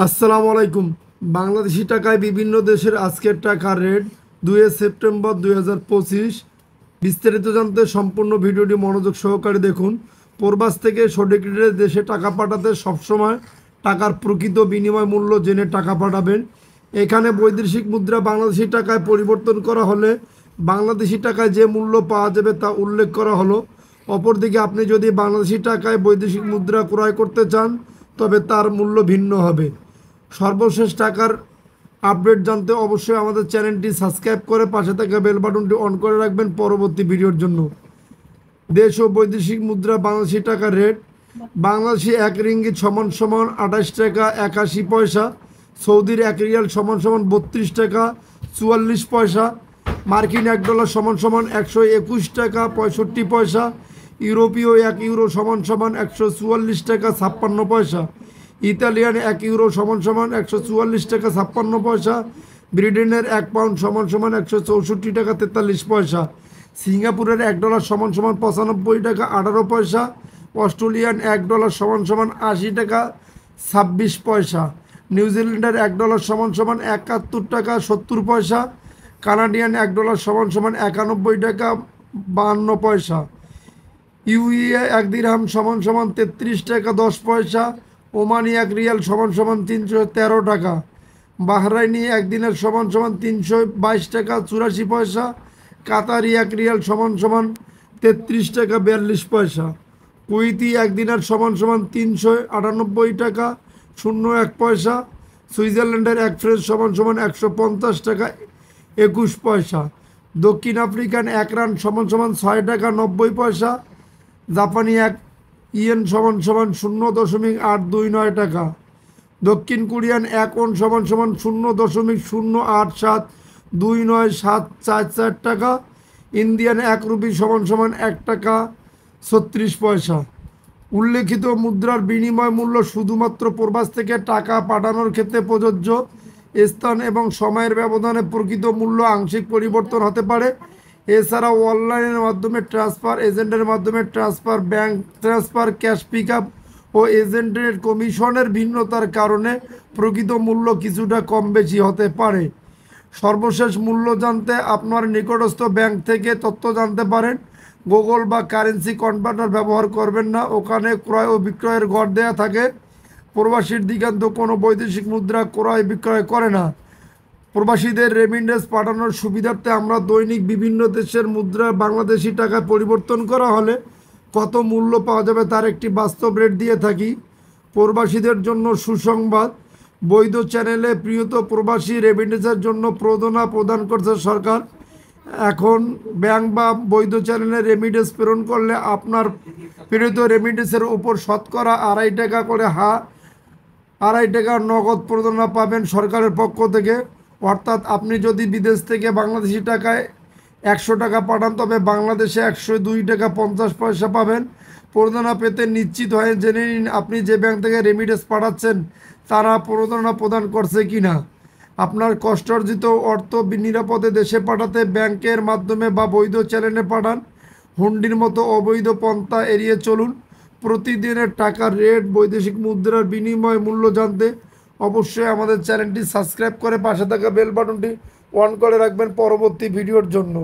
আসসালামু আলাইকুম। বাংলাদেশি টাকায় বিভিন্ন দেশের আজকের টাকার রেট 2 সেপ্টেম্বর 2025। বিস্তারিত জানতে সম্পূর্ণ ভিডিওটি মনোযোগ সহকারে দেখুন। প্রবাস থেকে সঠিক রেটে দেশে টাকা পাঠাতে সবসময় টাকার প্রকৃত বিনিময় মূল্য জেনে টাকা পাঠাবেন। এখানে বৈদেশিক মুদ্রা বাংলাদেশি টাকায় পরিবর্তন করা হলে বাংলাদেশি টাকায় যে মূল্য পাওয়া যাবে তা উল্লেখ করা হলো। অপরদিকে আপনি যদি বাংলাদেশি টাকায় বৈদেশিক মুদ্রা ক্রয় করতে চান তবে তার মূল্য ভিন্ন হবে। সর্বশেষ টাকার আপডেট জানতে অবশ্যই আমাদের চ্যানেলটি সাবস্ক্রাইব করে পাশে থাকা বেল বাটনটি অন করে রাখবেন পরবর্তী ভিডিওর জন্য। দেশ ও বৈদেশিক মুদ্রা বাংলাদেশি টাকার রেট: বাংলাদেশি 1 রিঙ্গিত সমান সমান 28 টাকা 81 পয়সা, সৌদির 1 রিয়াল সমান সমান 32 টাকা 44 পয়সা, মার্কিন $1 সমান সমান 121 টাকা 65 পয়সা, ইউরোপীয় 1 ইউরো সমান সমান 144 টাকা 56 পয়সা, ইতালিয়ান 1 ইউরো সমান সমান 144 টাকা 56 পয়সা, ব্রিটেনের 1 পাউন্ড সমান সমান 164 টাকা 43 পয়সা, সিঙ্গাপুরের $1 সমান সমান 95 টাকা 18 পয়সা, অস্ট্রেলিয়ান $1 সমান সমান 80 টাকা 26 পয়সা, নিউজিল্যান্ডের $1 সমান সমান 71 টাকা 70 পয়সা, কানাডিয়ান $1 সমান সমান 91 টাকা 52 পয়সা, ইউএ 1 দিরহাম সমান সমান 33 টাকা 10 পয়সা, ওমানি 1 রিয়াল সমান সমান 313 টাকা, বাহরাইনি 1 দিনার সমান সমান 322 টাকা 84 পয়সা, কাতারি 1 রিয়াল সমান সমান 33 টাকা 42 পয়সা, কুয়েতি 1 দিনার সমান সমান 398 টাকা 01 পয়সা, সুইজারল্যান্ডের 1 ফ্রেঞ্চ সমান সমান 150 টাকা 21 পয়সা, দক্ষিণ আফ্রিকান 1 রান সমান সমান 6 টাকা 90 পয়সা, জাপানি 1 ইয়েন সমান সমান 0.829 টাকা, দক্ষিণ কোরিয়ান 1 ওন সমান সমান 0.087297444 টাকা, ইন্ডিয়ান 1 রুপি সমান সমান 1 টাকা 36 পয়সা। উল্লেখিত মুদ্রার বিনিময় মূল্য শুধুমাত্র প্রবাস থেকে টাকা পাঠানোর ক্ষেত্রে প্রযোজ্য। স্থান এবং সময়ের ব্যবধানে প্রকৃত মূল্য আংশিক পরিবর্তন হতে পারে। এছাড়াও অনলাইনের মাধ্যমে ট্রান্সফার, এজেন্টের মাধ্যমে transfer, bank transfer, cash pick up ও এজেন্টের কমিশনের ভিন্নতার কারণে প্রকৃত মূল্য কিছুটা কম বেশি হতে পারে। সর্বশেষ মূল্য জানতে আপনার নিকটস্থ ব্যাংক থেকে তথ্য জানতে পারেন। গুগল বা কারেন্সি কনভার্টার ব্যবহার করবেন না, ওখানে ক্রয় ও বিক্রয়ের ঘর দেয়া থাকে। প্রবাসীর দিগান্ত কোনো বৈদেশিক মুদ্রা ক্রয় বিক্রয় করে না। প্রবাসীদের রেমিটেন্স পাঠানোর সুবিধার্থে আমরা দৈনিক বিভিন্ন দেশের মুদ্রা বাংলাদেশি টাকায় পরিবর্তন করা হলে কত মূল্য পাওয়া যাবে তার একটি বাস্তব রেট দিয়ে থাকি। প্রবাসীদের জন্য সুসংবাদ: বৈধ চ্যানেলে প্রিয়ত প্রবাসী রেমিটেন্সের জন্য প্রণোদনা প্রদান করছে সরকার। এখন ব্যাংক বা বৈধ চ্যানেলে রেমিটেন্স প্রেরণ করলে আপনার প্রেরিত রেমিটেন্সের উপর শতকরা 2.5 টাকা করে 2.5 টাকা নগদ প্রণোদনা পাবেন সরকারের পক্ষ থেকে। অর্থাৎ আপনি যদি বিদেশ থেকে বাংলাদেশি টাকায় 100 টাকা পাঠান তবে বাংলাদেশে 102 টাকা 50 পয়সা পাবেন। প্রণোদনা পেতে নিশ্চিত হয়ে জেনে নিন আপনি যে ব্যাংক থেকে রেমিটেন্স পাঠাচ্ছেন তারা প্রণোদনা প্রদান করছে কি না। আপনার কষ্টার্জিত অর্থ নিরাপদে দেশে পাঠাতে ব্যাংকের মাধ্যমে বা বৈধ চ্যানেলে পাঠান। হুন্ডির মতো অবৈধ পন্থা এড়িয়ে চলুন। প্রতিদিনের টাকার রেট, বৈদেশিক মুদ্রার বিনিময় মূল্য জানতে অবশ্যই আমাদের চ্যানেলটি সাবস্ক্রাইব করে পাশে থাকা বেল বাটনটি অন করে রাখবেন পরবর্তী ভিডিওর জন্য।